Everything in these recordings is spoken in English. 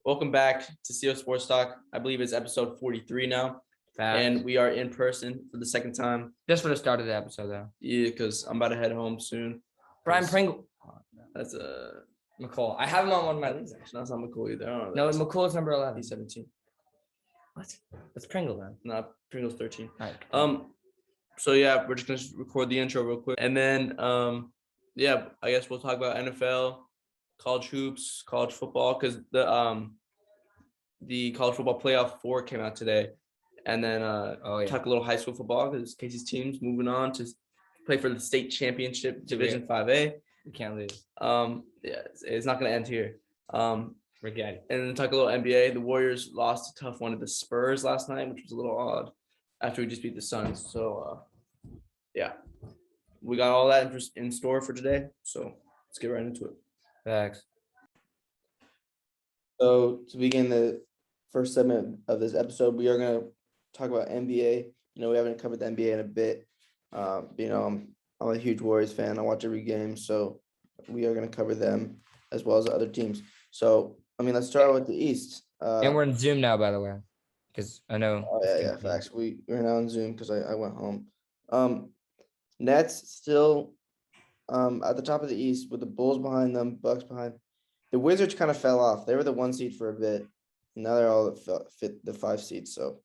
Welcome back to CO Sports Talk. I believe it's episode 43 now. And we are in person for the second time. Just for the start of the episode, though. Yeah, because I'm about to head home soon. Brian Pringle. That's McCall. I have him on one of my leagues, actually. That's not McCool either. No, McCool's number 11. He's 17. What? That's Pringle, then. No, Pringle's 13. Right. So, yeah, we're just going to record the intro real quick. And then, I guess we'll talk about NFL, college hoops, college football, because the college football playoff 4 came out today. And then talk a little high school football because Casey's team's moving on to play for the state championship Division 5A. We can't lose. It's not going to end here. Forget it. And then talk a little NBA. The Warriors lost a tough one to the Spurs last night, which was a little odd after we just beat the Suns. So, we got all that in store for today. So let's get right into it. Thanks. So to begin the first segment of this episode, we are going to talk about NBA. We haven't covered the NBA in a bit. I'm a huge Warriors fan. I watch every game, so we are going to cover them as well as the other teams. So, let's start with the East. And we're in Zoom now, by the way, because I know. Oh, yeah, facts. We're now in Zoom because I went home. Nets still at the top of the East with the Bulls behind them, Bucks behind. The Wizards kind of fell off. They were the 1 seed for a bit. Now they're all fit the 5 seed. So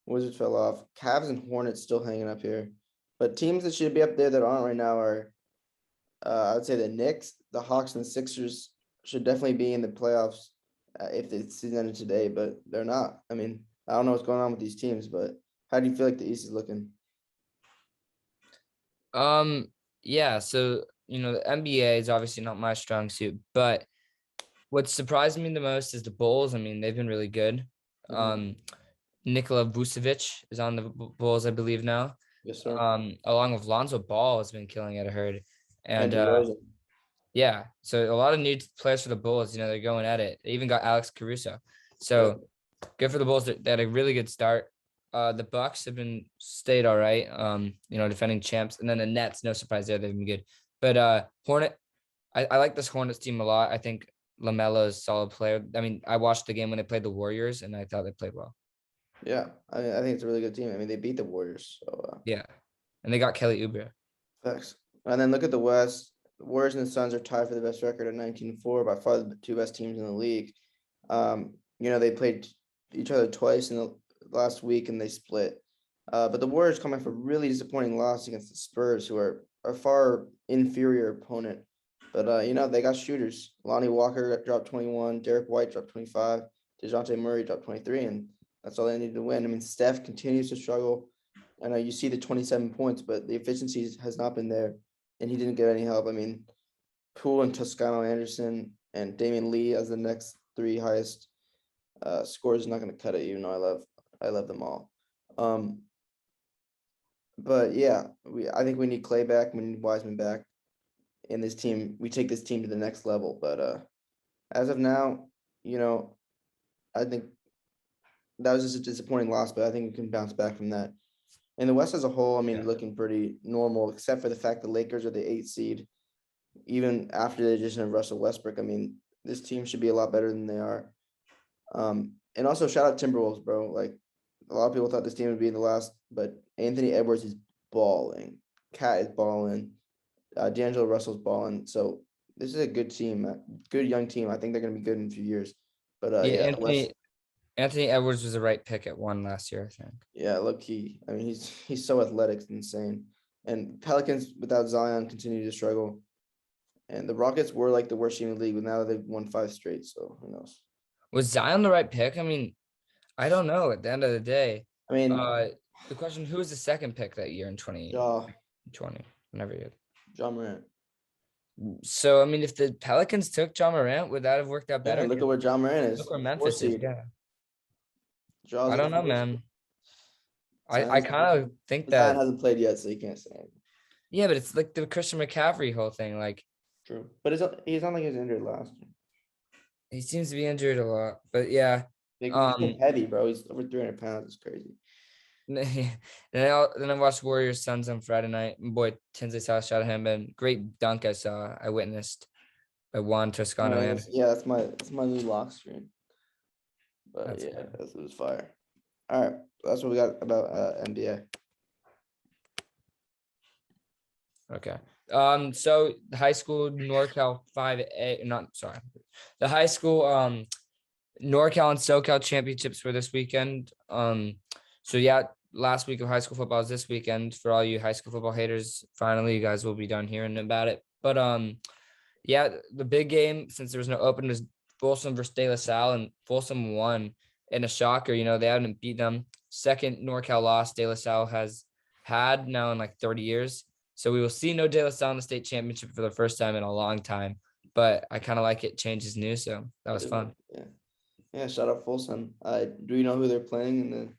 Wizards fell off. Cavs and Hornets still hanging up here. But teams that should be up there that aren't right now are, I would say the Knicks, the Hawks, and the Sixers should definitely be in the playoffs if the season ended today, but they're not. I don't know what's going on with these teams, but how do you feel like the East is looking? Yeah, so, the NBA is obviously not my strong suit, but what surprised me the most is the Bulls. They've been really good. Mm-hmm. Nikola Vucevic is on the Bulls, I believe, now. Yes, sir. Along with Lonzo Ball has been killing it, I heard. And so a lot of new players for the Bulls, they're going at it. They even got Alex Caruso. So good for the Bulls. They had a really good start. The Bucks have stayed all right, defending champs. And then the Nets, no surprise there, they've been good. But Hornet, I like this Hornets team a lot. I think LaMelo is a solid player. I watched the game when they played the Warriors, and I thought they played well. Yeah, I think it's a really good team. They beat the Warriors. So yeah, and they got Kelly Oubre. Thanks. And then look at the West. The Warriors and the Suns are tied for the best record at 19-4, by far the 2 best teams in the league. They played each other twice in the last week and they split. But the Warriors come off a really disappointing loss against the Spurs, who are a far inferior opponent. But, they got shooters. Lonnie Walker dropped 21, Derek White dropped 25, DeJounte Murray dropped 23, and that's all they needed to win. Steph continues to struggle. I know you see the 27 points, but the efficiency has not been there, and he didn't get any help. Poole and Toscano Anderson and Damian Lee as the next 3 highest scores is not going to cut it, even though I love them all. But yeah, I think we need Clay back. We need Wiseman back. In this team, we take this team to the next level. But as of now, I think that was just a disappointing loss, but I think we can bounce back from that. In the West as a whole, looking pretty normal, except for the fact the Lakers are the 8th seed. Even after the addition of Russell Westbrook, this team should be a lot better than they are. And also shout out Timberwolves, bro. A lot of people thought this team would be in the last, but Anthony Edwards is balling. Cat is balling. D'Angelo Russell's balling. So this is a good team, good young team. I think they're going to be good in a few years. But Anthony Edwards was the right pick at 1 last year, I think. Yeah, look, he's so athletic, it's insane. And Pelicans without Zion continue to struggle. And the Rockets were the worst team in the league, but now they've won 5 straight. So who knows? Was Zion the right pick? I don't know. At the end of the day, the question: who was the second pick that year in 2020? Whenever you. Ja Morant. So if the Pelicans took Ja Morant, would that have worked out better? Yeah, look at where Ja Morant is. Look where Memphis is. Yeah. I don't know, man. I kind of think that hasn't played yet, so you can't say it. Yeah, but it's like the Christian McCaffrey whole thing, True, but he's not like he was injured last year. He seems to be injured a lot, but yeah. He's heavy, bro. He's over 300 pounds. It's crazy. Then I watched Warriors Suns on Friday night. My boy Tinsley saw a shot at him, and great dunk I witnessed by Juan Toscano. Yeah, that's my new lock stream. But it was fire. All right, that's what we got about NBA. Okay. So the high school NorCal 5A, the high school NorCal and SoCal championships were this weekend. So yeah, last week of high school football is this weekend. For all you high school football haters, finally you guys will be done hearing about it. But yeah, the big game, since there was no open, was Folsom versus De La Salle, and Folsom won in a shocker. They haven't beat them. Second NorCal loss De La Salle has had now in like 30 years. So we will see no De La Salle in the state championship for the first time in a long time. But I kind of like it. Change is new, so that was fun. Yeah. Shout out Folsom. Do you know who they're playing in the?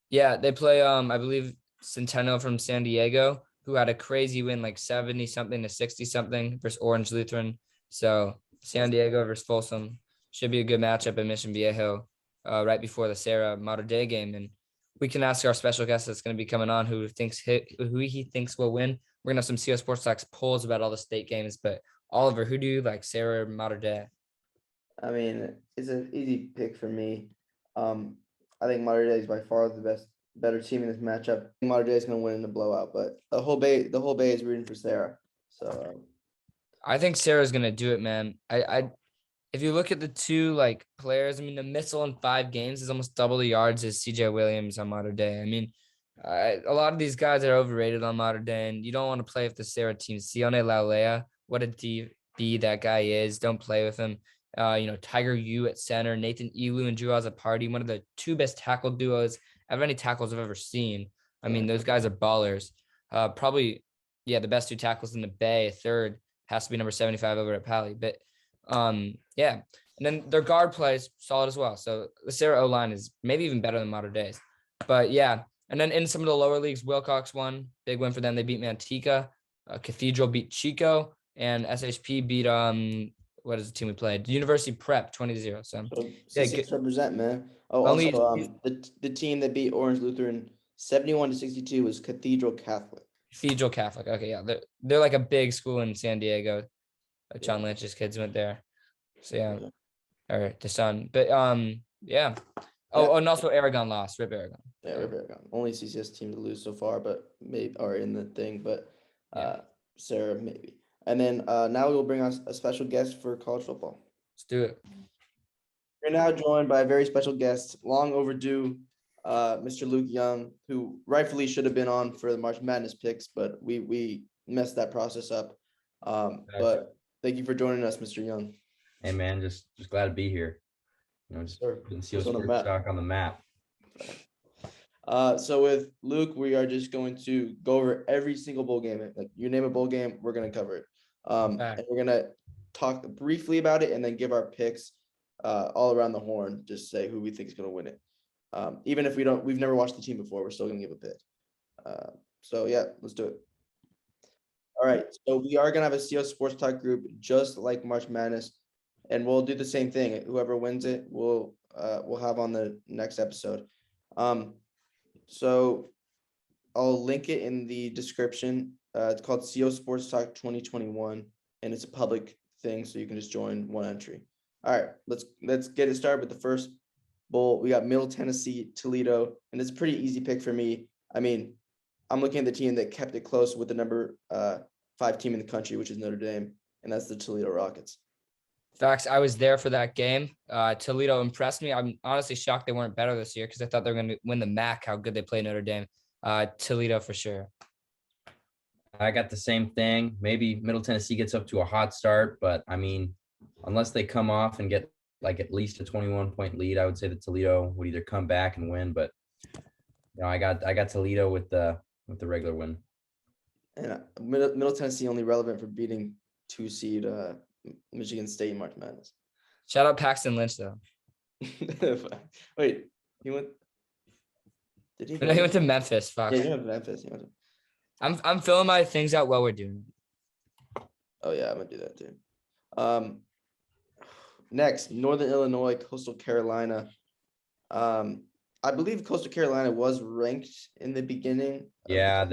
Yeah, they play. I believe Centennial from San Diego, who had a crazy win, like 70 something to 60 something versus Orange Lutheran. So San Diego versus Folsom should be a good matchup in Mission Viejo, right before the Sarah Mater Dei game. And we can ask our special guest that's going to be coming on who he thinks will win. We're gonna have some CO Sports Talks polls about all the state games. But Oliver, who do you like, Sarah or Mater Dei? I mean, it's an easy pick for me. I think Mater Dei is by far the better team in this matchup. Mater Dei is going to win in the blowout, but the whole bay is rooting for Sarah. So I think Sarah's going to do it, man. If you look at the two like players, I mean, the missile in 5 games is almost double the yards as CJ Williams on Mater Dei. I mean, a lot of these guys are overrated on Mater Dei, and you don't want to play with the Sarah team. Sione Laulea, what a DB that guy is. Don't play with him. Tiger Yu at center, Nathan Elu and Drew Azzopardi, one of the 2 best tackle duos out of any tackles I've ever seen. I mean, those guys are ballers. Probably, the best 2 tackles in the Bay. A third has to be number 75 over at Pally. But, yeah. And then their guard play is solid as well. So the Sarah O-line is maybe even better than Mater Dei's. But, yeah. And then in some of the lower leagues, Wilcox won. Big win for them. They beat Manteca. Cathedral beat Chico. And SHP beat what is the team we played? University Prep 20-0. So represent, man. Oh, also the team that beat Orange Lutheran 71-62 was Cathedral Catholic. Cathedral Catholic. Okay, yeah. They're like a big school in San Diego. John Lynch's kids went there. So yeah. Or the son. But yeah. Oh, and also Aragon lost. Rip Aragon. Yeah, Rip Aragon. Only CCS team to lose so far, but maybe are in the thing, but Sarah maybe. And then now we'll bring us a special guest for college football. Let's do it. We're now joined by a very special guest, long overdue, Mr. Luke Young, who rightfully should have been on for the March Madness picks, but we messed that process up. But thank you for joining us, Mr. Young. Hey man, just glad to be here. Just putting CO Sports Talk on the map. So with Luke, we are just going to go over every single bowl game. Like you name a bowl game, we're gonna cover it. And we're gonna talk briefly about it and then give our picks all around the horn. Just say who we think is gonna win it. Even if we've never watched the team before, we're still gonna give a pick. So yeah, let's do it. All right, so we are gonna have a CO Sports Talk group just like March Madness, and we'll do the same thing. Whoever wins it, we'll have on the next episode. So I'll link it in the description. It's called CO Sports Talk 2021, and it's a public thing, so you can just join one entry. All right, let's get it started with the first bowl. We got Middle Tennessee, Toledo, and it's a pretty easy pick for me. I mean, I'm looking at the team that kept it close with the number 5 team in the country, which is Notre Dame, and that's the Toledo Rockets. Facts. I was there for that game. Toledo impressed me. I'm honestly shocked they weren't better this year because I thought they were going to win the MAC, how good they play Notre Dame. Toledo for sure. I got the same thing. Maybe Middle Tennessee gets up to a hot start, but I mean, unless they come off and get like at least a 21-point lead, I would say that Toledo would either come back and win. But I got Toledo with the regular win. And Middle Tennessee only relevant for beating 2 seed Michigan State March Madness. Shout out Paxton Lynch though. Wait, he went. Did he? No, he went to Memphis. Fuck. Yeah, he went to Memphis. I'm filling my things out while we're doing it. Oh yeah, I'm gonna do that too. Next, Northern Illinois, Coastal Carolina. I believe Coastal Carolina was ranked in the beginning. Yeah,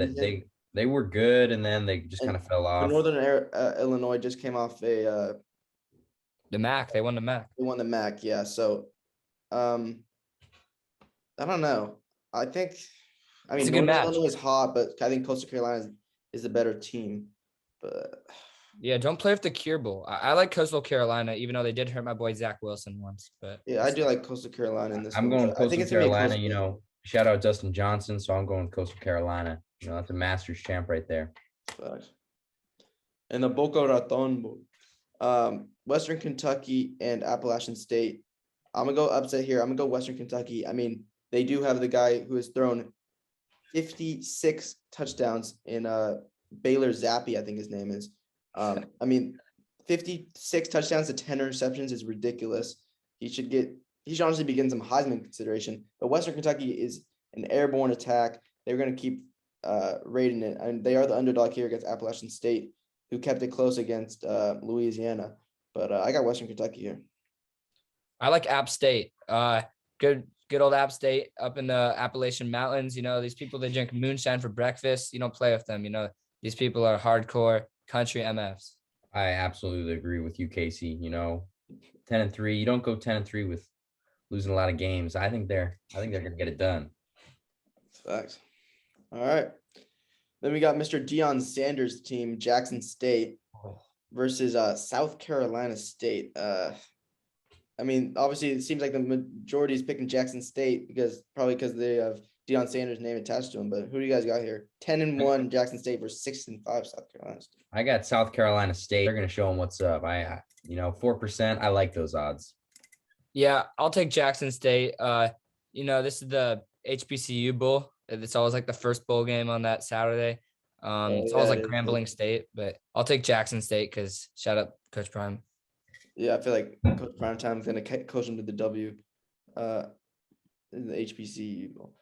they were good, and then they just kind of fell off. Northern Illinois just came off the MAC. They won the MAC. They won the MAC, yeah. So I don't know. I mean, It's a good Northern match. Illinois is hot, but I think Coastal Carolina is the better team. But Yeah, don't play with the Cure Bowl. I like Coastal Carolina, even though they did hurt my boy Zach Wilson once. But yeah, I do like Coastal Carolina in this I'm one. going I think Coastal it's gonna be a Carolina. close game. Shout out Dustin Johnson. So I'm going Coastal Carolina. That's a Masters champ right there. Facts. And the Boca Raton Bowl. Western Kentucky and Appalachian State. I'm gonna go upset here. I'm gonna go Western Kentucky. I mean, they do have the guy who has thrown 56 touchdowns in Baylor Zappi, I think his name is. I mean, 56 touchdowns to 10 interceptions is ridiculous. He should honestly be getting some Heisman consideration. But Western Kentucky is an airborne attack. They're going to keep raiding it. And they are the underdog here against Appalachian State, who kept it close against Louisiana. But I got Western Kentucky here. I like App State. Good old App State up in the Appalachian Mountains. These people, they drink moonshine for breakfast. You don't play with them. These people are hardcore country MFs. I absolutely agree with you, Casey. 10-3. You don't go 10-3 with losing a lot of games. I think they're gonna get it done. Facts. All right. Then we got Mr. Deion Sanders' team, Jackson State, versus South Carolina State. I mean, obviously, it seems like the majority is picking Jackson State because they have Deion Sanders' name attached to him. But who do you guys got here? 10-1 Jackson State versus 6-5 South Carolina State. I got South Carolina State. They're gonna show them what's up. 4%. I like those odds. Yeah, I'll take Jackson State. This is the HBCU Bowl. It's always like the first bowl game on that Saturday. It's always like Grambling State, but I'll take Jackson State because shout out Coach Prime. Yeah, I feel like Coach Primetime is going to coach him to the W in the HBCU Bowl.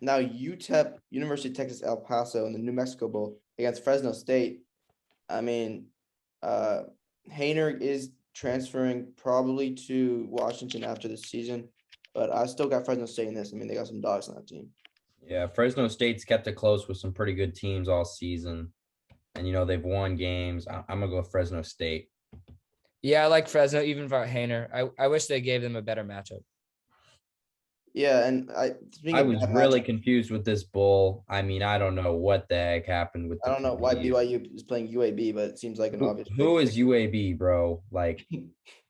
Now UTEP, University of Texas El Paso, in the New Mexico Bowl against Fresno State. I mean, Hainer is transferring probably to Washington after this season, but I still got Fresno State in this. I mean, they got some dogs on that team. Yeah, Fresno State's kept it close with some pretty good teams all season. And, they've won games. I'm going to go with Fresno State. Yeah, I like Fresno, even without Hainer. I wish they gave them a better matchup. Yeah, and I was really confused with this bowl. I mean, I don't know what the heck happened with. I don't know why BYU is playing UAB, but it seems like an obvious. Who is UAB, bro? Like,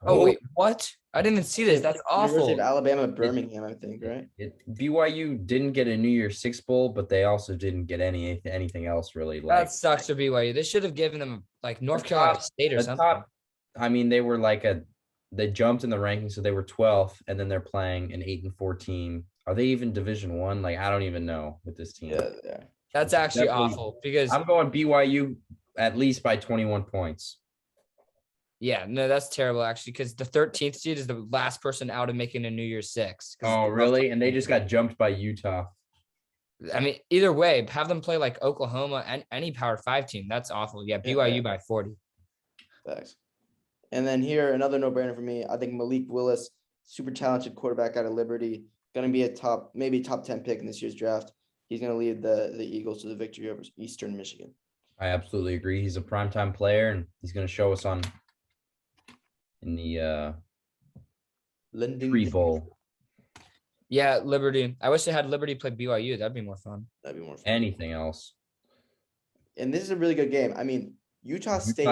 oh wait, what? I didn't see this. That's awful. University of Alabama, Birmingham, I think, right? BYU didn't get a New Year's Six bowl, but they also didn't get anything else really. That sucks for BYU. They should have given them like North Carolina State or something. They were they jumped in the rankings, so they were 12th, and then they're playing an 8-4 team. Are they even Division I? Like, I don't even know with this team. Yeah. That's actually awful because I'm going BYU at least by 21 points. Yeah, no, that's terrible actually because the 13th seed is the last person out of making a New Year's Six. Oh, really? And they just got jumped by Utah. I mean, either way, have them play like Oklahoma and any Power 5 team. That's awful. Yeah, BYU by 40. Thanks. And then here, another no-brainer for me. I think Malik Willis, super talented quarterback out of Liberty, going to be maybe top 10 pick in this year's draft. He's going to lead the Eagles to the victory over Eastern Michigan. I absolutely agree. He's a primetime player, and he's going to show us in the Free Bowl. Yeah, Liberty. I wish they had Liberty play BYU. That'd be more fun. Anything else. And this is a really good game. I mean, Utah State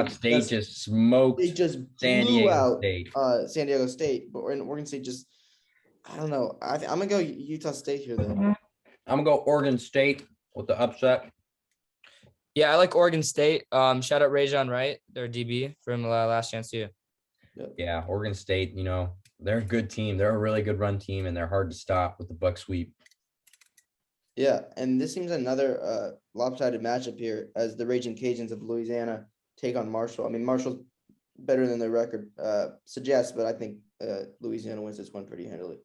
just smoked. They just San Diego State. San Diego State, but Oregon State just. I don't know. I'm gonna go Utah State here though. I'm gonna go Oregon State with the upset. Yeah, I like Oregon State. Shout out Rajon Wright, their DB from last chance too. Yeah, Oregon State. They're a good team. They're a really good run team, and they're hard to stop with the buck sweep. Yeah, and this seems another lopsided matchup here as the Raging Cajuns of Louisiana take on Marshall. I mean, Marshall's better than their record suggests, but I think Louisiana wins this one pretty handily.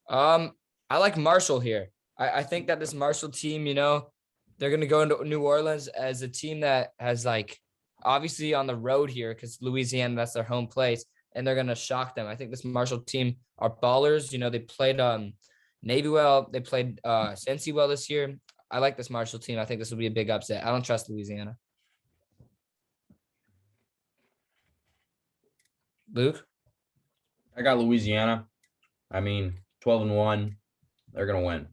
I like Marshall here. I think that this Marshall team, they're going to go into New Orleans as a team that has obviously on the road here because Louisiana, that's their home place, and they're going to shock them. I think this Marshall team are ballers. They played Navy well. They played Cincy well this year. I like this Marshall team. I think this will be a big upset. I don't trust Louisiana. Luke? I got Louisiana. I mean, 12-1. They're gonna win.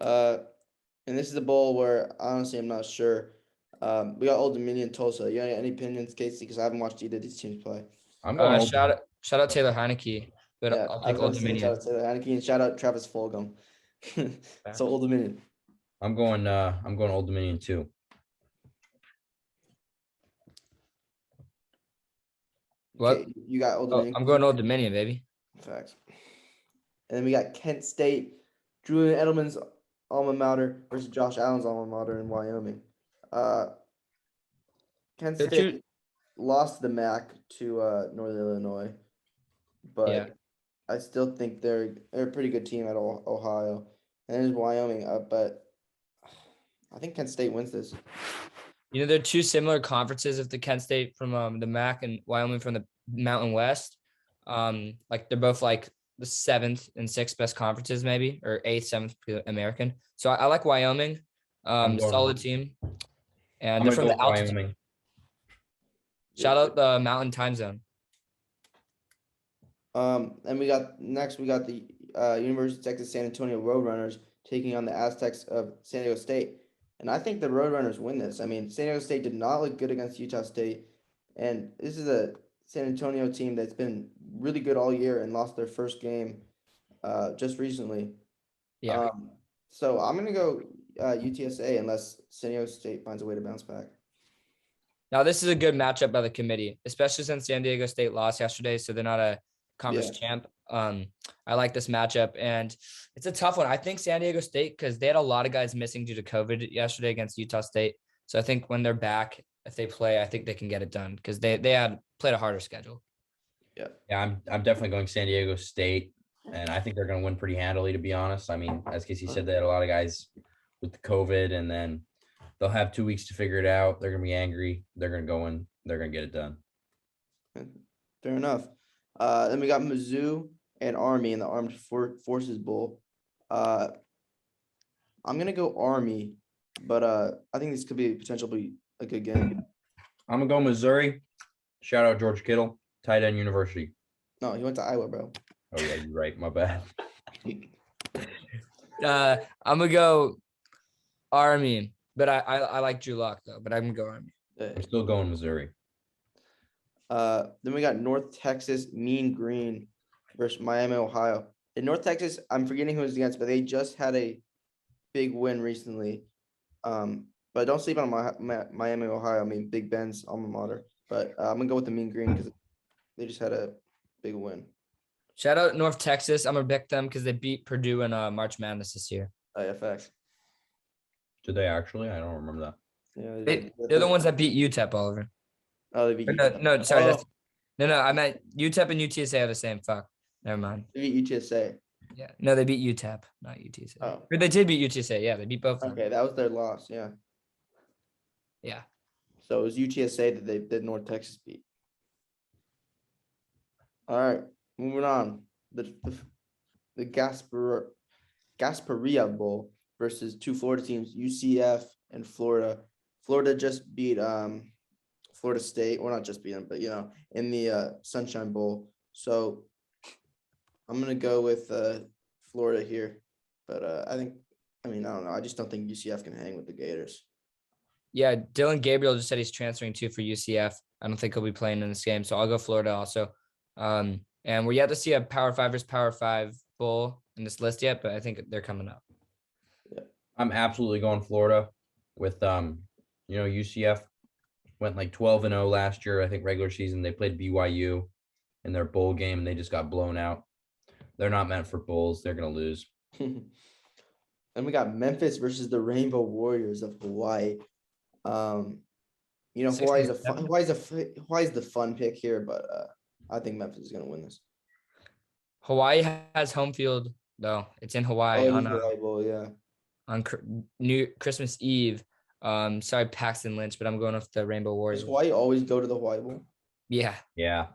And this is a bowl where honestly I'm not sure. We got Old Dominion, Tulsa. You got any opinions, Casey? Because I haven't watched either of these teams play. I'm going Old Shout out Taylor Heineke, but Yeah, I'll I take was Old about to say Dominion. shout out to Heineke and shout out Travis Fulgham. So Old Dominion. I'm going Old Dominion too. What? Okay, you got Old Oh, Dominion. I'm going Old Dominion, baby. Facts. And then we got Kent State, Julian Edelman's alma mater versus Josh Allen's alma mater in Wyoming. Kent State lost the MAC to Northern Illinois, but Yeah. I still think they're a pretty good team at Ohio. And then there's Wyoming, but I think Kent State wins this. You know, they're two similar conferences of the Kent State from the MAC and Wyoming from the Mountain West. Like they're both like the 7th and 6th best conferences, maybe, or 8th, 7th American. So I like Wyoming. Solid team. And they're from the altitude. Wyoming. Shout out the Mountain Time Zone. And we got the University of Texas San Antonio Roadrunners taking on the Aztecs of San Diego State. And I think the Roadrunners win this. I mean, San Diego State did not look good against Utah State. And this is a San Antonio team that's been really good all year and lost their first game just recently. Yeah. So I'm going to go UTSA unless San Diego State finds a way to bounce back. Now, this is a good matchup by the committee, especially since San Diego State lost yesterday, so they're not a conference champ. I like this matchup, and it's a tough one. I think San Diego State, because they had a lot of guys missing due to COVID yesterday against Utah State. So I think when they're back, if they play, I think they can get it done because they had played a harder schedule. Yeah, I'm definitely going San Diego State, and I think they're going to win pretty handily, to be honest. I mean, as Casey said, they had a lot of guys with the COVID, and then they'll have 2 weeks to figure it out. They're going to be angry. They're going to go in. They're going to get it done. Fair enough. Then we got Mizzou and Army in the Armed Forces Bowl. I'm gonna go Army, but I think this could be potentially a good game. I'm gonna go Missouri. Shout out George Kittle, tight end University. No, he went to Iowa, bro. Oh yeah, you're right. My bad. I'm gonna go Army, but I like Drew Lock though. But I'm gonna go Army. I'm still going Missouri. Then we got North Texas Mean Green versus Miami, Ohio. In North Texas, I'm forgetting who it was against, but they just had a big win recently. But don't sleep on Miami, Ohio. I mean, Big Ben's alma mater. But I'm gonna go with the Mean Green because they just had a big win. Shout out North Texas. I'm gonna pick them because they beat Purdue in March Madness this year. IFX. Did they actually? I don't remember that. Yeah, they're the ones that beat UTEP, Oliver. Oh, they beat no, sorry. Oh. No, I meant UTEP and UTSA are the same. Fuck. Never mind. They beat UTSA. Yeah. No, they beat UTEP, not UTSA. Oh. Or they did beat UTSA. Yeah, they beat both. Okay, that was their loss. Yeah. Yeah. So it was UTSA that North Texas beat. All right, moving on. The Gasparilla Bowl versus two Florida teams, UCF and Florida. Florida just beat Florida State, or not just beat them, but in the Sunshine Bowl. So I'm gonna go with Florida here, but I don't know. I just don't think UCF can hang with the Gators. Yeah, Dylan Gabriel just said he's transferring too for UCF. I don't think he'll be playing in this game, so I'll go Florida also. And we're yet to see a Power 5 versus Power 5 bowl in this list yet, but I think they're coming up. Yeah. I'm absolutely going Florida with UCF went like 12-0 last year. I think regular season they played BYU in their bowl game and they just got blown out. They're not meant for bowls. They're going to lose. And we got Memphis versus the Rainbow Warriors of Hawaii. Hawaii's the fun pick here, but I think Memphis is going to win this. Hawaii has home field though. It's in Hawaii on Hawaii Bowl, yeah. On Christmas Eve. Sorry, Paxton Lynch, but I'm going with the Rainbow Warriors. Does Hawaii always go to the Hawaii Bowl? Yeah. Yeah.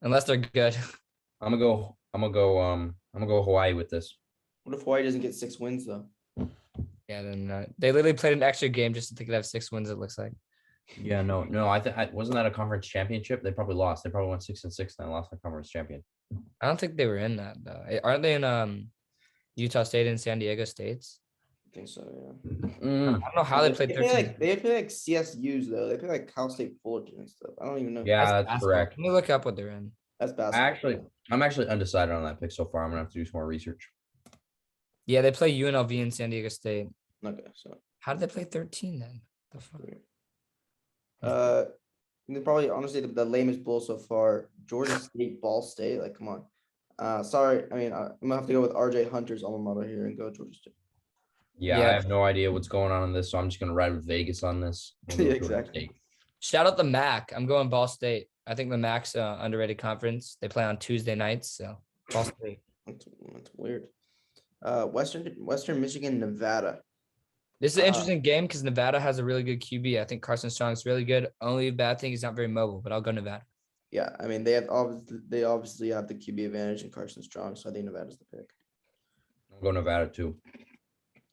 Unless they're good. I'm gonna go Hawaii with this. What if Hawaii doesn't get 6 wins though? Yeah, then they literally played an extra game just so they could have 6 wins. It looks like. Yeah, no. I wasn't that a conference championship. They probably lost. They probably went 6-6 and lost the conference champion. I don't think they were in that though. Aren't they in Utah State and San Diego States? I think so, yeah. I don't know how they played 13. They play like CSUs though. They play like Cal State Fullerton and stuff. I don't even know. Yeah, that's basketball. correct. Let me look up what they're in. That's basketball. I'm actually undecided on that pick so far. I'm gonna have to do some more research. Yeah, they play UNLV and San Diego State. Okay, so How did they play 13 then? The fuck? they're probably honestly the lamest bowl so far. Georgia State, Ball State. Like, come on. Sorry. I mean, I'm gonna have to go with RJ Hunter's alma mater here and go Georgia State. Yeah, Yeah. I have no idea what's going on in this, so I'm just gonna ride with Vegas on this. Yeah, exactly. Shout out the MAC. I'm going Ball State. I think the MAC's underrated conference. They play on Tuesday nights, so Ball State. That's weird. Western Michigan, Nevada. This is an interesting game because Nevada has a really good QB. I think Carson Strong's really good. Only bad thing he's not very mobile, but I'll go Nevada. Yeah, I mean they obviously have the QB advantage in Carson Strong, so I think Nevada's the pick. I'll go Nevada too.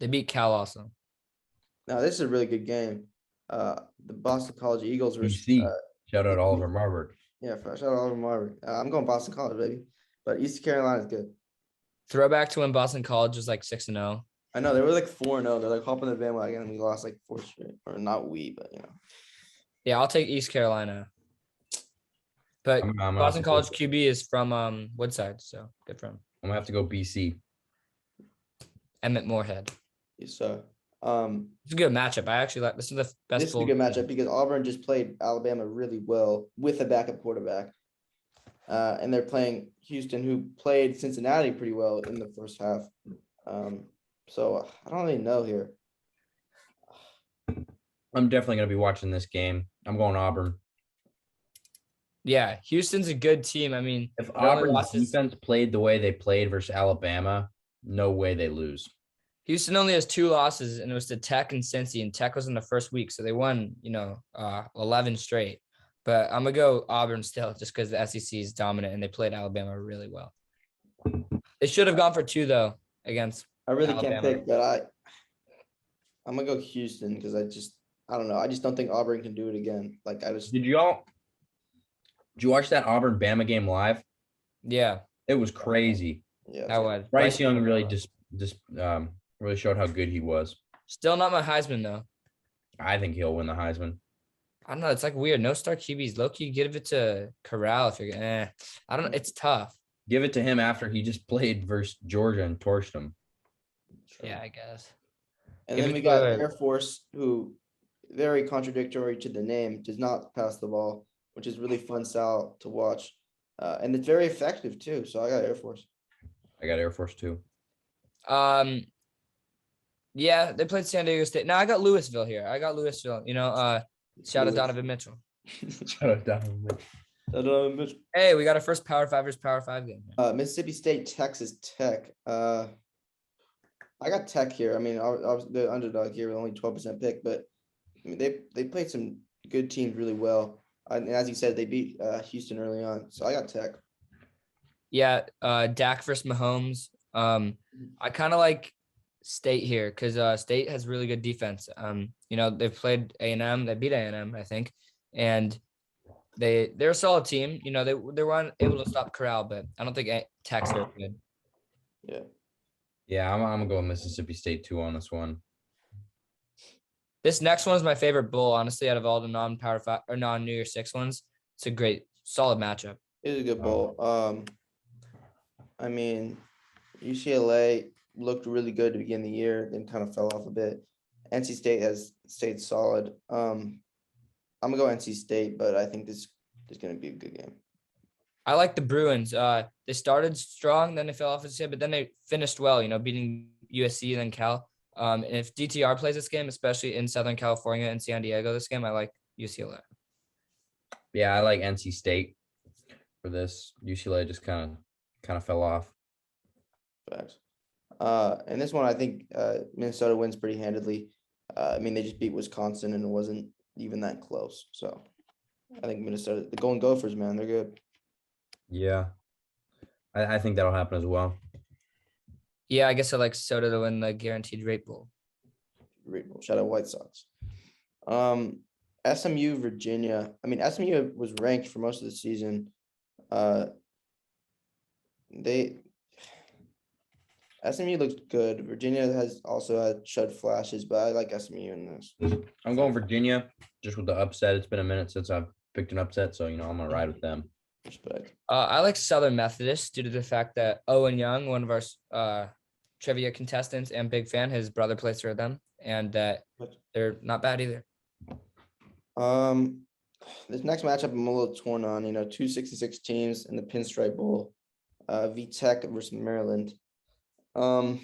They beat Cal also. Now this is a really good game. The Boston College Eagles versus Shout out Oliver Marburg. Yeah, shout out Oliver Marburg. I'm going Boston College, baby. But East Carolina is good. Throwback to when Boston College was like 6-0. I know they were like 4-0. They're like hopping the bandwagon, and we lost like 4 straight, or not we, but you know. Yeah, I'll take East Carolina. But I'm Boston College QB is from Woodside, so good for him. gonna have to go BC. Emmett Moorhead. Yes, sir. It's a good matchup. I actually like this is the best. This is a good matchup because Auburn just played Alabama really well with a backup quarterback. And they're playing Houston, who played Cincinnati pretty well in the first half. So I don't really know here. I'm definitely gonna be watching this game. I'm going Auburn. Yeah, Houston's a good team. I mean, If Auburn's defense played the way they played versus Alabama, no way they lose. Houston only has 2 losses, and it was to Tech and Cincy, and Tech was in the first week, so they won, 11 straight. But I'm gonna go Auburn still, just because the SEC is dominant and they played Alabama really well. They should have gone for 2 though against. I really Alabama. can't pick, but I'm gonna go Houston because I don't know. I just don't think Auburn can do it again. Did you watch that Auburn Bama game live? Yeah, It was crazy. Yeah, that was. Bryce Young really just really showed how good he was. Still not my Heisman though. I think he'll win the Heisman. I don't know. It's like weird. No star QBs. Low-key, give it to Corral if you're. I don't know. It's tough. Give it to him after he just played versus Georgia and torched them. Yeah, I guess. And then we got Air Force, who very contradictory to the name, does not pass the ball, which is really fun style to watch. And it's very effective too. So I got Air Force. I got Air Force too. Yeah, they played San Diego State. No, I got Louisville here. Shout out Donovan Mitchell. Shout out Donovan Mitchell. Hey, we got our first Power 5 versus Power 5 game. Mississippi State, Texas Tech. I got Tech here. I mean, I was the underdog here with only 12% pick, but I mean, they played some good teams really well. And as you said, they beat Houston early on. So I got Tech. Yeah, Dak versus Mahomes. I kind of like State here because State has really good defense. They've played A&M. They beat A&M, I think, and they're a solid team. They were able to stop Corral, but I don't think Tech's very good. Yeah. Yeah, I'm gonna go with Mississippi State too on this one. This next one is my favorite bowl, honestly, out of all the non-Power 5 or non-New Year 6 ones. It's a great, solid matchup. It is a good bowl. I mean, UCLA looked really good to begin the year, then kind of fell off a bit. NC State has stayed solid. I'm gonna go NC State, but I think this is gonna be a good game. I like the Bruins. They started strong, then they fell off a bit, but then they finished well, beating USC and then Cal. And if DTR plays this game, especially in Southern California and San Diego, this game, I like UCLA. Yeah, I like NC State for this. UCLA just kind of fell off. Facts. And this one, I think Minnesota wins pretty handedly. I mean, they just beat Wisconsin, and it wasn't even that close. So I think Minnesota, the Golden Gophers, man, they're good. Yeah, I think that'll happen as well. Yeah, I guess I like Soda to win the Guaranteed Rate Bowl. Great bowl. Shout out White Sox. SMU, Virginia. I mean, SMU was ranked for most of the season. SMU looks good. Virginia has also had shed flashes, but I like SMU in this. I'm going Virginia just with the upset. It's been a minute since I've picked an upset, so I'm gonna ride with them. Respect. I like Southern Methodist due to the fact that Owen Young, one of our trivia contestants and big fan, his brother plays for them, and that they're not bad either. This next matchup I'm a little torn on. 266 teams in the Pinstripe Bowl. VTech versus Maryland. Does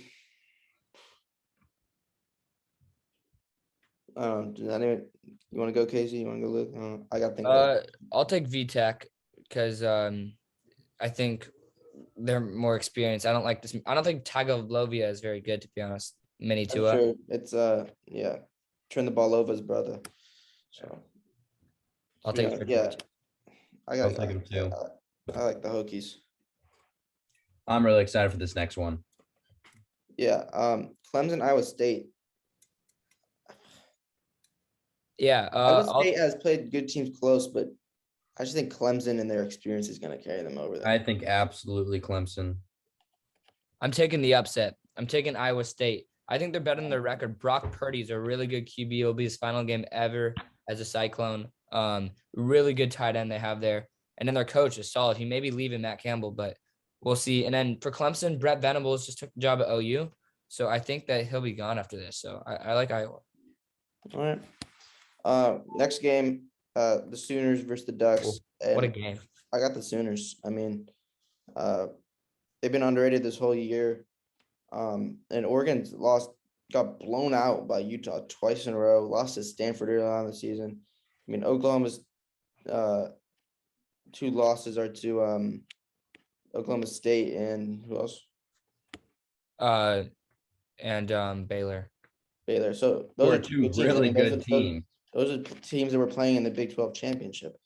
anyone, you want to go, Casey? You want to go, Luke? I got to think. I'll take VTech because I think they're more experienced. I don't like this. I don't think Tagovailoa is very good, to be honest. Mini Tua. Sure. It's turn the ball over his brother. So I'll take it. Yeah, I'll take him too. I like the Hokies. I'm really excited for this next one. Yeah. Clemson, Iowa State. Yeah. Iowa State has played good teams close, but I just think Clemson and their experience is going to carry them over there. I think absolutely Clemson. I'm taking the upset. I'm taking Iowa State. I think they're better than their record. Brock Purdy's a really good QB. It'll be his final game ever as a Cyclone. Really good tight end they have there. And then their coach is solid. He may be leaving Matt Campbell, but we'll see. And then for Clemson, Brett Venables just took the job at OU. So I think that he'll be gone after this. So I like Iowa. All right. Next game, the Sooners versus the Ducks. What a game. I got the Sooners. I mean, they've been underrated this whole year. And Oregon got blown out by Utah twice in a row, lost to Stanford early on in the season. I mean, Oklahoma's two losses are to Oklahoma State and who else? Baylor. Baylor. So those are two really good teams. Those are teams that were playing in the Big 12 championship.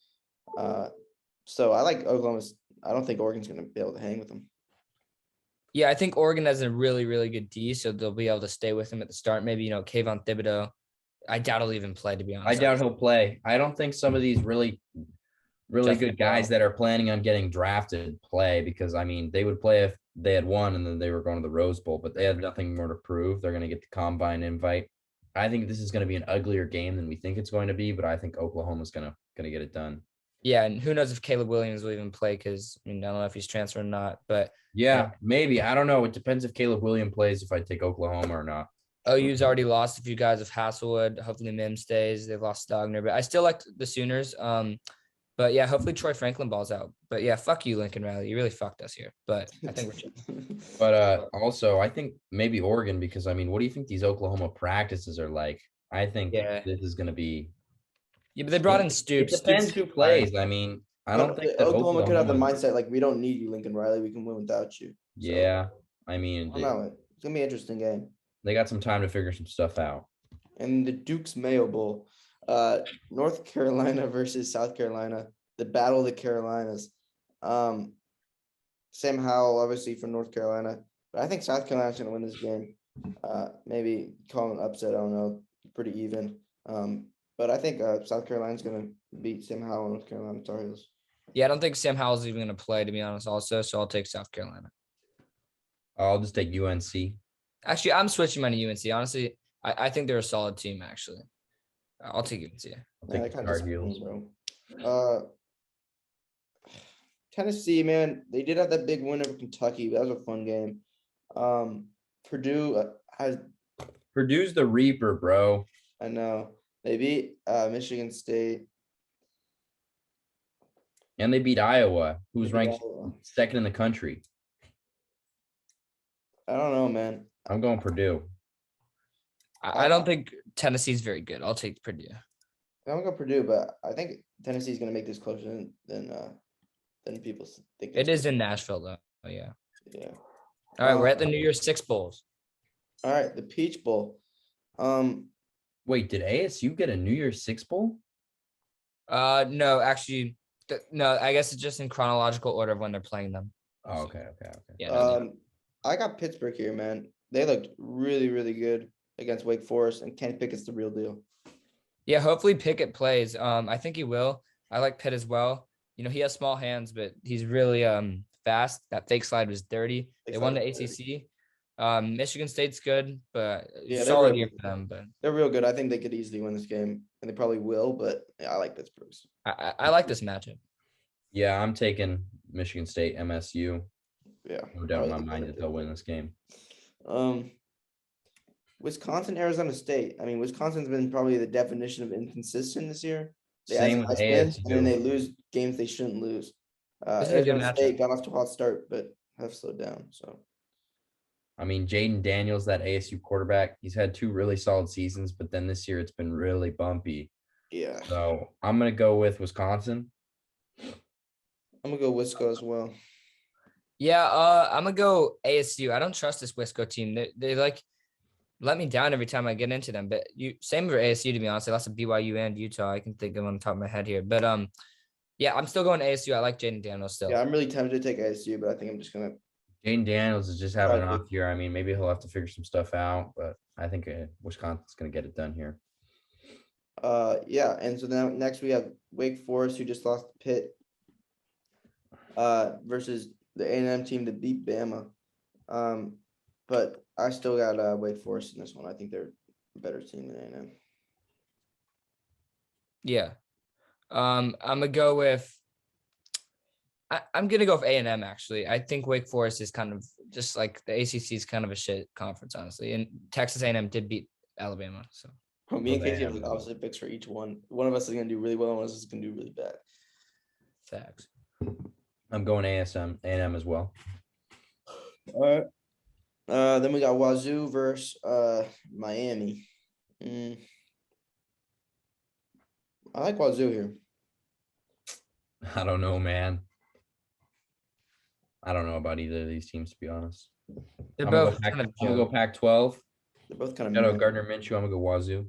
So I like Oklahoma. I don't think Oregon's going to be able to hang with them. Yeah, I think Oregon has a really, really good D, so they'll be able to stay with him at the start. Maybe, Kayvon Thibodeau. I doubt he'll even play, to be honest. I doubt he'll play. I don't think some of these really good guys that are planning on getting drafted play because, I mean, they would play if they had won and then they were going to the Rose Bowl, but they have nothing more to prove. They're going to get the combine invite. I think this is going to be an uglier game than we think it's going to be, but I think Oklahoma's going to get it done. Yeah, and who knows if Caleb Williams will even play because, I don't know if he's transferred or not, but. Yeah, maybe. I don't know. It depends if Caleb Williams plays, if I take Oklahoma or not. OU's already lost a few guys of Hasselwood. Hopefully Mims stays. They've lost Stogner, but I still like the Sooners. But yeah, hopefully Troy Franklin balls out. But yeah, fuck you, Lincoln Riley. You really fucked us here. But I think we're chill. But also, I think maybe Oregon because, I mean, what do you think these Oklahoma practices are like? I think this is going to be. Yeah, but they brought in Stoops. It depends who plays. I mean, I don't think that Oklahoma could have the mindset like we don't need you, Lincoln Riley. We can win without you. So, yeah, I mean, it's gonna be an interesting game. They got some time to figure some stuff out. And the Duke's Mayo Bowl, North Carolina versus South Carolina, the battle of the Carolinas. Sam Howell, obviously from North Carolina, but I think South Carolina's gonna win this game. Maybe call an upset. I don't know, pretty even. But I think South Carolina's gonna beat Sam Howell and North Carolina Tar Heels. Yeah, I don't think Sam Howell's even going to play, to be honest, also. So I'll take South Carolina. I'll just take UNC. Actually, I'm switching mine to UNC. Honestly, I think they're a solid team, actually. I'll take UNC. I'll take Tar Heels. Tennessee, man, they did have that big win over Kentucky. That was a fun game. Purdue's the Reaper, bro. I know. They beat Michigan State. And they beat Iowa, who's ranked second in the country. I don't know, man. I'm going Purdue. I don't think Tennessee's very good. I'll take Purdue. I'm going to go Purdue, but I think Tennessee's going to make this closer than people think. It is in Nashville, though. Oh, yeah. Yeah. All right, we're at the New Year's Six Bowls. All right, the Peach Bowl. Wait, did ASU get a New Year's Six Bowl? No, actually. No, I guess it's just in chronological order of when they're playing them. Oh, okay. Yeah. I got Pittsburgh here, man. They looked really, really good against Wake Forest, and Kenny Pickett's the real deal. Yeah, hopefully Pickett plays. I think he will. I like Pitt as well. He has small hands, but he's really fast. That fake slide was dirty. They won the ACC. Michigan State's good, but Yeah, solid year for them. But they're real good. I think they could easily win this game, and they probably will. But yeah, I like Pittsburgh's. I like this matchup. Yeah, I'm taking Michigan State, MSU. Yeah, No doubt in my mind that they'll win this game. Wisconsin, Arizona State. I mean, Wisconsin's been probably the definition of inconsistent this year. They Same have with nice wins, ASU. and then they lose games they shouldn't lose. This is a good Arizona State matchup. got off to a hot start, but have slowed down. So, I mean, Jaden Daniels, that ASU quarterback, he's had 2 really solid seasons, but then this year it's been really bumpy. yeah, So I'm gonna go with Wisconsin. I'm gonna go Wisco as well. Yeah, I'm gonna go ASU. I don't trust this Wisco team. They like let me down every time I get into them. But same for ASU, to be honest. They lost to BYU and Utah. I can think of on the top of my head here. But yeah, I'm still going ASU. I like Jaden Daniels still. Yeah, I'm really tempted to take ASU, but I think I'm just gonna. Jaden Daniels is just having an off year. I mean, maybe he'll have to figure some stuff out, but I think Wisconsin's gonna get it done here. Yeah, and so now next we have Wake Forest, who just lost to Pitt, versus the A&M team that beat Bama. But I still got Wake Forest in this one. I think they're a better team than A&M. Yeah. I'm gonna go with I'm gonna go with A&M actually. I think Wake Forest is kind of just like the ACC is kind of a shit conference, honestly. And Texas A&M did beat Alabama, so. Well, me and Casey have like opposite picks for each one. One of us is gonna do really well, and one of us is gonna do really bad. Facts. I'm going A&M as well. All right. Then we got Wazoo versus Miami. I like Wazoo here. I don't know, man. I don't know about either of these teams, to be honest. They're I'm both gonna go Pac-12. They're both kind of. Shout out Gardner Minshew. I'm gonna go Wazoo.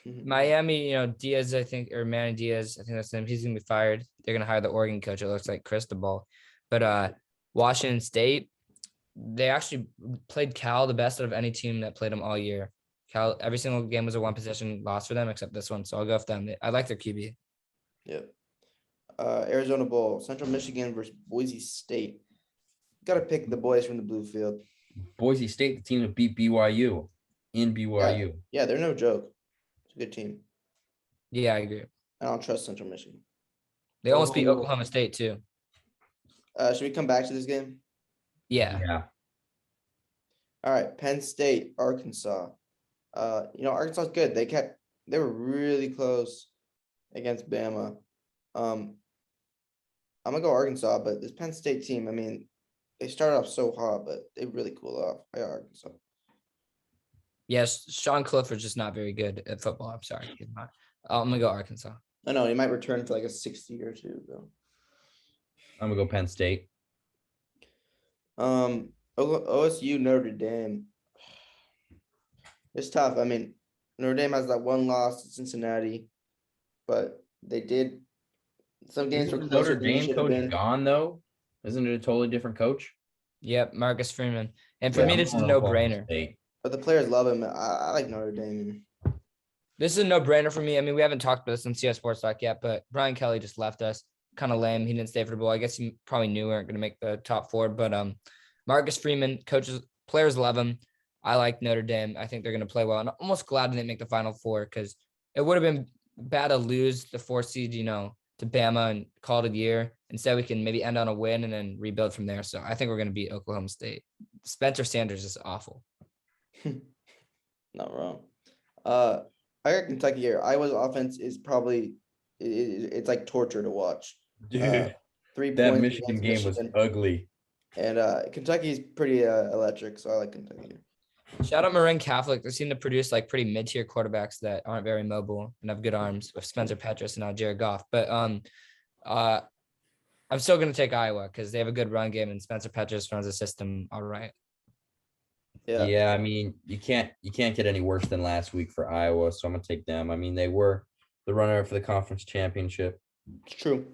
Miami, Diaz, I think, or Manny Diaz, I think that's him. He's gonna be fired. They're gonna hire the Oregon coach. It looks like Cristobal. But Washington State, they actually played Cal the best out of any team that played them all year. Cal, every single game was a 1-possession loss for them, except this one. So I'll go with them. I like their QB. Yep. Arizona Bowl, Central Michigan versus Boise State. Got to pick the boys from the blue field. Boise State, the team that beat BYU in BYU. Yeah, they're no joke. It's a good team. Yeah, I agree. I don't trust Central Michigan. They almost beat Oklahoma State too. Should we come back to this game? Yeah. All right, Penn State, Arkansas. Arkansas is good. They were really close against Bama. I'm gonna go Arkansas, but this Penn State team, I mean, they started off so hot, but they really cooled off. I got Arkansas. Yes, Sean Clifford's just not very good at football. I'm sorry, he's not. I'm gonna go Arkansas. I know he might return for like a 60 or two though. I'm gonna go Penn State. OSU, Notre Dame. It's tough. I mean, Notre Dame has that one loss to Cincinnati, but they did some games were closer. Notre Dame coach gone though? Isn't it a totally different coach? Yep, Marcus Freeman. And for me, this is a no-brainer. But the players love him. I like Notre Dame. This is a no-brainer for me. I mean, we haven't talked about this on CS Sports Talk yet, but Brian Kelly just left us. Kind of lame. He didn't stay for the bowl. I guess he probably knew we weren't going to make the top 4. But Marcus Freeman, players love him. I like Notre Dame. I think they're going to play well. And I'm almost glad they didn't make the Final Four because it would have been bad to lose the 4 seed, to Bama and call it a year. Instead, we can maybe end on a win and then rebuild from there. So I think we're going to beat Oklahoma State. Spencer Sanders is awful. Not wrong. I got Kentucky here. Iowa's offense is probably it's like torture to watch. Dude, 3 that points Michigan game was ugly. And Kentucky's pretty electric, so I like Kentucky here. Shout out Marin Catholic. They seem to produce like pretty mid-tier quarterbacks that aren't very mobile and have good arms with Spencer Petras and now Jared Goff. But I'm still going to take Iowa because they have a good run game and Spencer Petras runs the system all right. Yeah, I mean, you can't get any worse than last week for Iowa, so I'm gonna take them. I mean, they were the runner for the conference championship. It's true.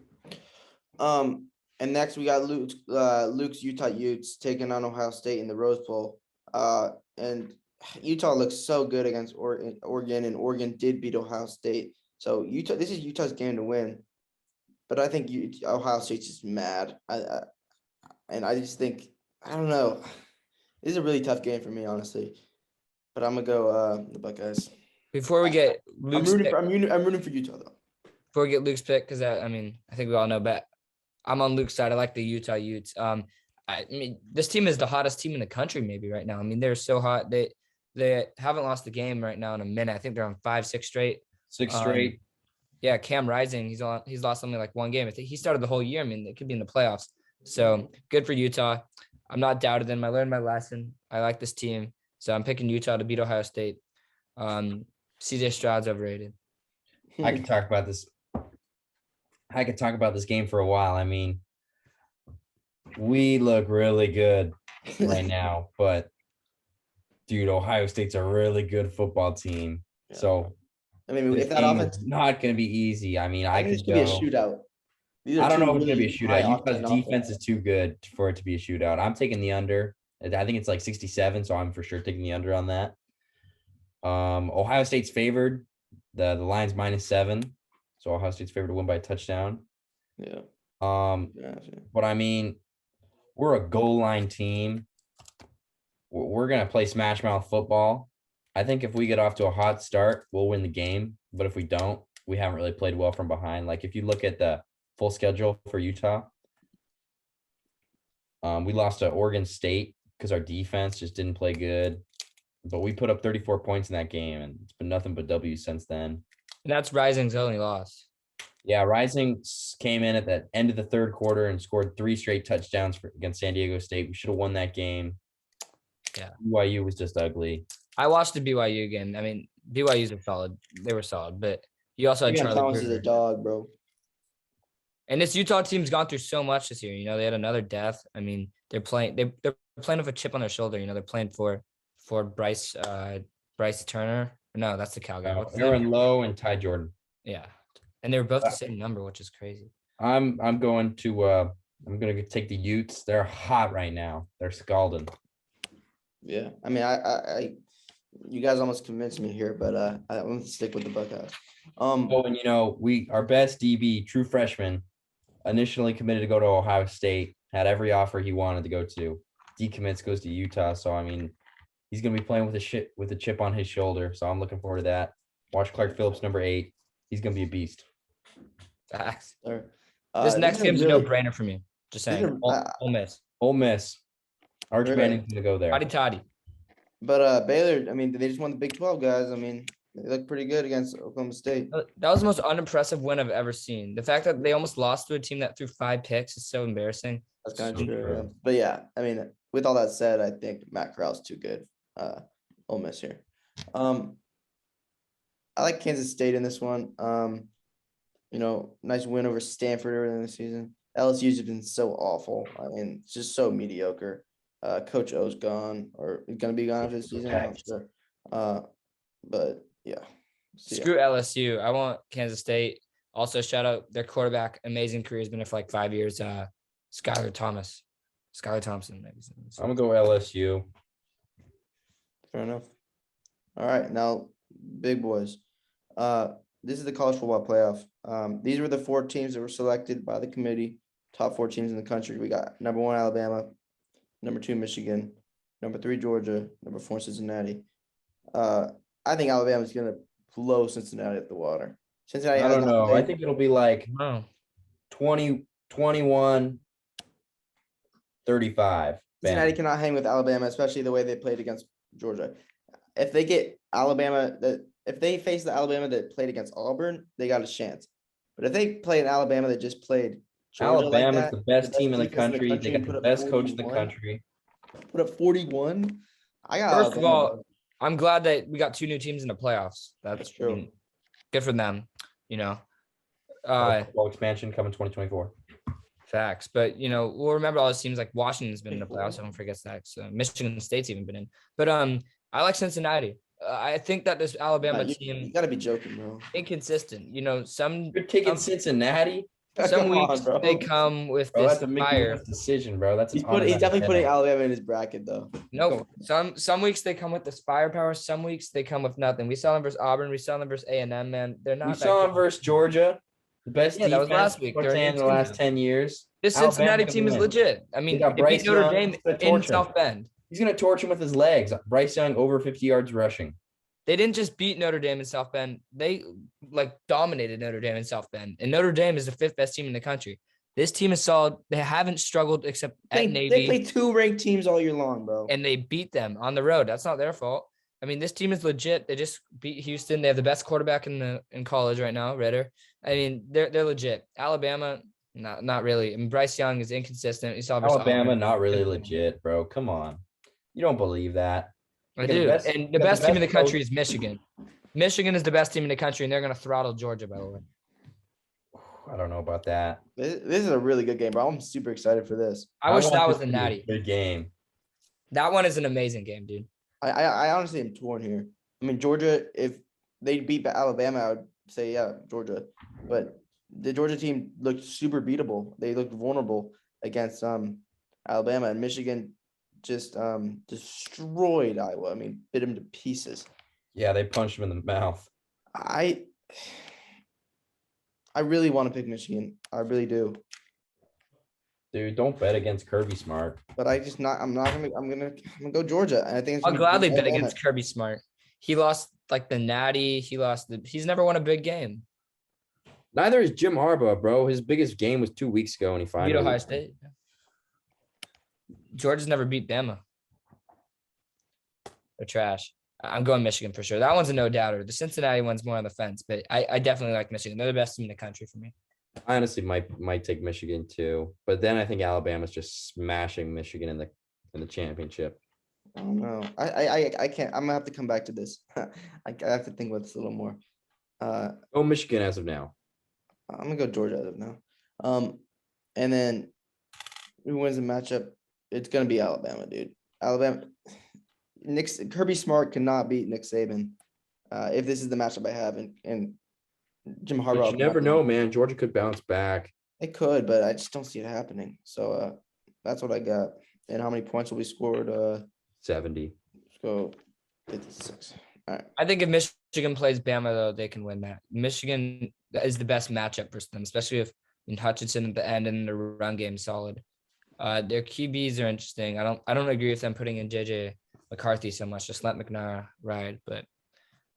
And next we got Luke's Utah Utes taking on Ohio State in the Rose Bowl. And Utah looks so good against Oregon, and Oregon did beat Ohio State. So this is Utah's game to win. But I think Ohio State's just mad. And I just think, I don't know. This is a really tough game for me, honestly. But I'm gonna go the Buckeyes. Before we get Luke's I'm rooting for Utah though. Before we get Luke's pick, because I think we all know, but I'm on Luke's side. I like the Utah Utes. I mean, this team is the hottest team in the country, maybe right now. I mean, they're so hot. They haven't lost the game right now in a minute. I think they're on 5-6 straight. 6 straight. Yeah, Cam Rising, he's lost only like one game. I think he started the whole year. I mean, it could be in the playoffs. So good for Utah. I'm not doubted them. I learned my lesson. I like this team. So I'm picking Utah to beat Ohio State. CJ Stroud's overrated. I could talk about this game for a while. I mean, we look really good right now, but dude, Ohio State's a really good football team. Yeah. So I mean, if that offense is not going to be easy. I mean, I could be a shootout. I don't know if it's going to be a shootout. Utah's defense is too good for it to be a shootout. I'm taking the under. I think it's like 67, so I'm for sure taking the under on that. Ohio State's favored. The line's -7, so Ohio State's favored to win by a touchdown. Yeah. But I mean, we're a goal line team. We're gonna play smash mouth football. I think if we get off to a hot start, we'll win the game. But if we don't, we haven't really played well from behind. Like if you look at the full schedule for Utah, we lost to Oregon State because our defense just didn't play good. But we put up 34 points in that game, and it's been nothing but W since then. And that's Rising's only loss. Yeah, Rising came in at the end of the third quarter and scored 3 straight touchdowns against San Diego State. We should have won that game. Yeah. BYU was just ugly. I watched the BYU game. I mean, BYU's are solid. They were solid, but you also had Charlie Thomas is a dog, bro. And this Utah team's gone through so much this year. You know, they had another death. I mean, they're playing with a chip on their shoulder. You know, they're playing for Bryce Turner. No, that's the Cal guy. Aaron Lowe and Ty Jordan. Yeah. And they were both the same number, which is crazy. I'm going to take the Utes. They're hot right now. They're scalding. Yeah. I mean, I you guys almost convinced me here, but I'm gonna stick with the Buckeyes. And you know, our best DB, true freshman, initially committed to go to Ohio State, had every offer he wanted to go to. Decommits, goes to Utah. So I mean, he's gonna be playing with a chip on his shoulder. So I'm looking forward to that. Watch Clark Phillips, number 8. He's gonna be a beast. Facts. This next game's a no-brainer for me. Just saying. Ole Miss. Ole Miss. Arch Manning's gonna go there. Toddy. But Baylor, I mean, they just won the Big 12, guys. I mean, they look pretty good against Oklahoma State. That was the most unimpressive win I've ever seen. The fact that they almost lost to a team that threw 5 picks is so embarrassing. That's kind of true. Yeah. But yeah, I mean, with all that said, I think Matt Corral's too good. Ole Miss here. I like Kansas State in this one. You know, nice win over Stanford earlier in the season. LSU's been so awful. I mean, it's just so mediocre. Coach O's gone, or he's gonna be gone after the season. I'm not sure. But yeah. Screw LSU. I want Kansas State. Also, shout out their quarterback. Amazing career. Has been there for like 5 years. Skylar Thompson. Maybe. I'm gonna go LSU. Fair enough. All right, now big boys. This is the college football playoff. These were the 4 teams that were selected by the committee. Top 4 teams in the country. We got number 1 Alabama, number 2 Michigan, number 3 Georgia, number 4 Cincinnati. I think Alabama's gonna blow Cincinnati at the water. Cincinnati. I don't know. I think it'll be like 20, 21, 35. Cincinnati cannot hang with Alabama, especially the way they played against Georgia. If they get Alabama, if they face the Alabama that played against Auburn, they got a chance. But if they play an Alabama that just played Georgia Alabama's the best team in the country. They got the best coach in the country. Put up 41. First of all, I'm glad that we got 2 new teams in the playoffs. That's true. Good for them. You know, football expansion coming 2024. Facts, but you know, we'll remember all those teams like Washington's been in the playoffs. Everyone forgets that. So Michigan State's even been in. But I like Cincinnati. I think that this Alabama team. You gotta be joking, bro. Inconsistent. You know, You're taking Cincinnati. Some Come weeks on, bro. they come with Bro, this that's a Mickey fire. Mouse decision, bro. That's He's definitely putting Alabama in his bracket though. Nope. Some weeks they come with this firepower. Some weeks they come with nothing. We saw them versus Auburn. We saw them versus A&M. Man, they're not. We that saw good. them versus Georgia. The best Yeah, that was defense last week. we've They're a seen new in the team last now. 10 years. This Alabama's Cincinnati gonna team is win. legit. I mean, got they beat Bryce Notre Young. Dame He's gonna in torch him. South Bend. He's going to torch him with his legs. Bryce Young over 50 yards rushing. They didn't just beat Notre Dame in South Bend. They dominated Notre Dame in South Bend. And Notre Dame is the 5th best team in the country. This team is solid. They haven't struggled except at Navy. They play 2 ranked teams all year long, bro. And they beat them on the road. That's not their fault. I mean, this team is legit. They just beat Houston. They have the best quarterback in college right now, Ritter. I mean, they're legit. Alabama, not really. I mean, Bryce Young is inconsistent. You saw Alabama, not really legit, bro. Come on. You don't believe that. I do. And the best team in the country is Michigan. Michigan is the best team in the country, and they're going to throttle Georgia, by the way. I don't know about that. This is a really good game, bro. I'm super excited for this. I wish want that this was a to be natty. Good game. That one is an amazing game, dude. I honestly am torn here. I mean, Georgia, if they beat Alabama, I would say, yeah, Georgia. But the Georgia team looked super beatable. They looked vulnerable against Alabama, and Michigan just destroyed Iowa. I mean, bit them to pieces. Yeah, they punched him in the mouth. I really want to pick Michigan. I really do. Dude, don't bet against Kirby Smart. But I'm gonna go Georgia. And I think I'll gladly bet against Kirby Smart. He lost the natty. He's never won a big game. Neither is Jim Harbaugh, bro. His biggest game was 2 weeks ago, and he finally beat Ohio State. Georgia's never beat Bama. They're trash. I'm going Michigan for sure. That one's a no doubter. The Cincinnati one's more on the fence, but I definitely like Michigan. They're the best team in the country for me. I honestly might take Michigan too, but then I think Alabama's just smashing Michigan in the championship. I don't know. I can't. I'm gonna have to come back to this. I have to think about this a little more. Go Michigan as of now. I'm gonna go Georgia as of now. And then who wins the matchup? It's gonna be Alabama, dude. Alabama. Kirby Smart cannot beat Nick Saban. If this is the matchup I have, and Jim Harbaugh. But you never know, man. Georgia could bounce back. It could, but I just don't see it happening. So that's what I got. And how many points will be scored? 70. Let's go 56. All right. I think if Michigan plays Bama, though, they can win that. Michigan is the best matchup for them, especially if Hutchinson at the end and the run game solid. Their QBs are interesting. I don't agree with them putting in JJ McCarthy so much. Just let McNair ride. But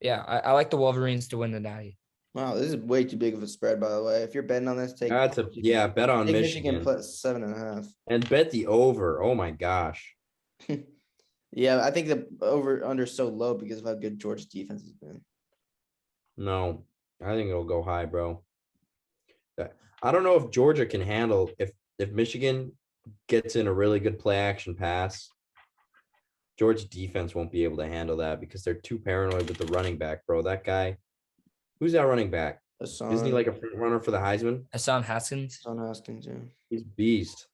yeah, I like the Wolverines to win the Natty. Wow, this is way too big of a spread, by the way. If you're betting on this, bet on Michigan plus 7.5. And bet the over. Oh my gosh. Yeah, I think the over under so low because of how good Georgia's defense has been. No, I think it'll go high, bro. I don't know if Georgia can handle if Michigan gets in a really good play action pass. Georgia defense won't be able to handle that because they're too paranoid with the running back, bro. That guy, who's that running back? Isn't he like a front runner for the Heisman? Hassan Haskins. Hassan Haskins, yeah. He's a beast.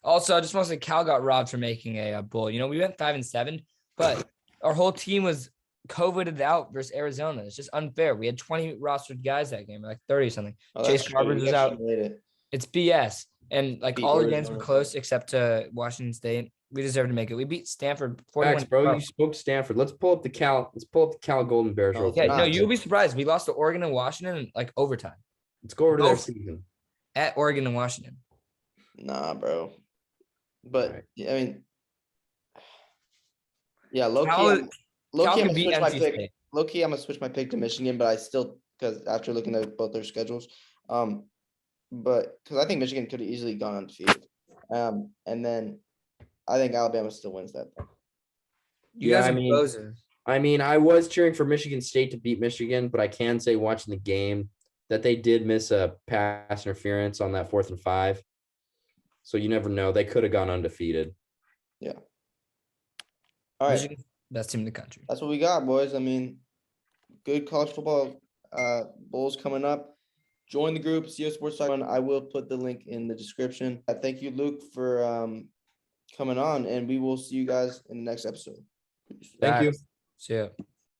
Also, I just want to say Cal got robbed for making a bowl. You know, we went 5-7, but our whole team was COVIDed out versus Arizona. It's just unfair. We had 20 rostered guys that game, like 30 or something. Chase Garbers was out. It's BS. And all the games were close except to Washington State. We deserve to make it. We beat Stanford 41. Thanks, bro. You spoke to Stanford. Let's pull up the Cal Golden Bears. Yeah, no, you'll be surprised. We lost to Oregon and Washington in overtime. Let's go over to their season. At Oregon and Washington. Nah, bro. But right. I mean, yeah, low key, I'm gonna switch my pick. Low key, I'm gonna switch my pick to Michigan, but I still because after looking at both their schedules, but because I think Michigan could have easily gone undefeated, and then I think Alabama still wins that. I mean, I was cheering for Michigan State to beat Michigan, but I can say watching the game that they did miss a pass interference on that 4th and 5. So you never know. They could have gone undefeated. Yeah. All right. Michigan, best team in the country. That's what we got, boys. I mean, good college football bowls coming up. Join the group, CO Sports Talk. I will put the link in the description. Thank you, Luke, for coming on, and we will see you guys in the next episode. Thank you. See ya.